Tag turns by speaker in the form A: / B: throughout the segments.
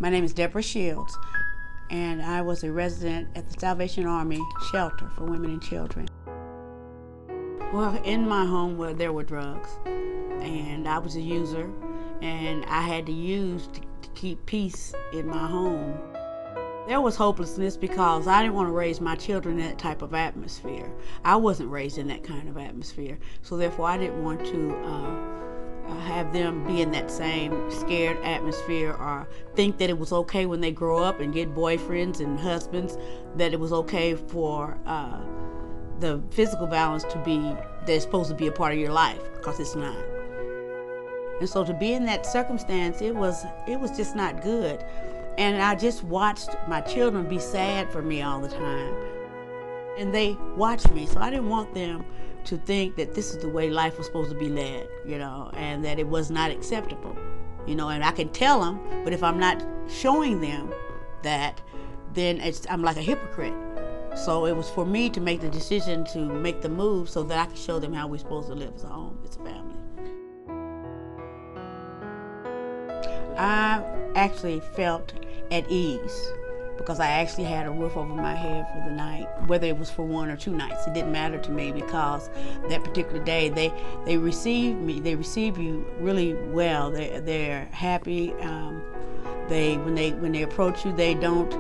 A: My name is Deborah Shields, and I was a resident at the Salvation Army shelter for women and children. Well, in my home, there were drugs, and I was a user, and I had to use to keep peace in my home. There was hopelessness because I didn't want to raise my children in that type of atmosphere. I wasn't raised in that kind of atmosphere, so therefore I didn't want to have them be in that same scared atmosphere or think that it was okay when they grow up and get boyfriends and husbands, that it was okay for the physical violence to be, that's supposed to be a part of your life, because it's not. And so to be in that circumstance, it was just not good. And I just watched my children be sad for me all the time. And they watched me, so I didn't want them to think that this is the way life was supposed to be led, and that it was not acceptable, and I can tell them, but if I'm not showing them that, then I'm like a hypocrite. So it was for me to make the decision to make the move so that I could show them how we're supposed to live as a home, as a family. I actually felt at ease because I actually had a roof over my head for the night, whether it was for 1 or 2 nights. It didn't matter to me because that particular day they received me. They receive you really well. They're happy. When they approach you, they don't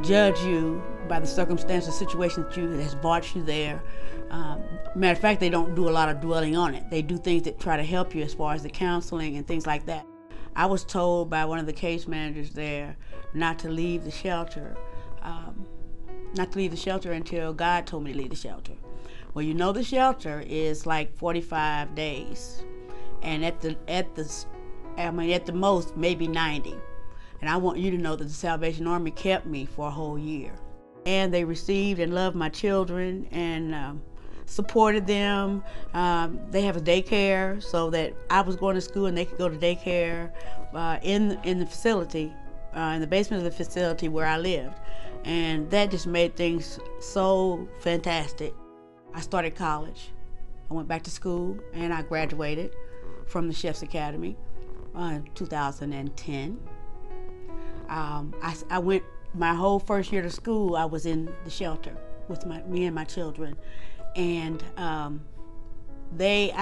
A: judge you by the circumstance or situation that has brought you there. Matter of fact, they don't do a lot of dwelling on it. They do things that try to help you as far as the counseling and things like that. I was told by one of the case managers there not to leave the shelter, until God told me to leave the shelter. Well, the shelter is like 45 days, and at the most maybe 90. And I want you to know that the Salvation Army kept me for a whole year, and they received and loved my children and supported them. They have a daycare, so that I was going to school and they could go to daycare in the facility, in the basement of the facility where I lived. And that just made things so fantastic. I started college. I went back to school and I graduated from the Chef's Academy in 2010. I went my whole first year to school. I was in the shelter with me and my children. And I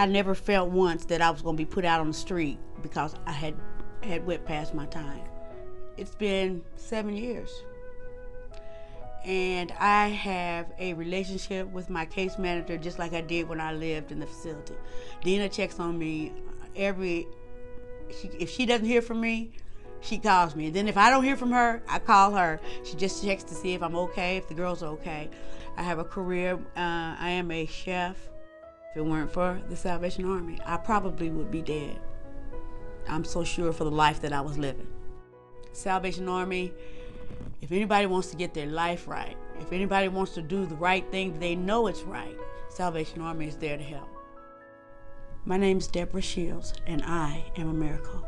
A: never felt once that I was going to be put out on the street because I had went past my time. It's been 7 years. And I have a relationship with my case manager just like I did when I lived in the facility. Dina checks on me if she doesn't hear from me, she calls me. And then if I don't hear from her, I call her. She just checks to see if I'm okay, if the girls are okay. I have a career. I am a chef. If it weren't for the Salvation Army, I probably would be dead. I'm so sure for the life that I was living. Salvation Army, if anybody wants to get their life right, if anybody wants to do the right thing, they know it's right, Salvation Army is there to help. My name is Deborah Shields, and I am a miracle.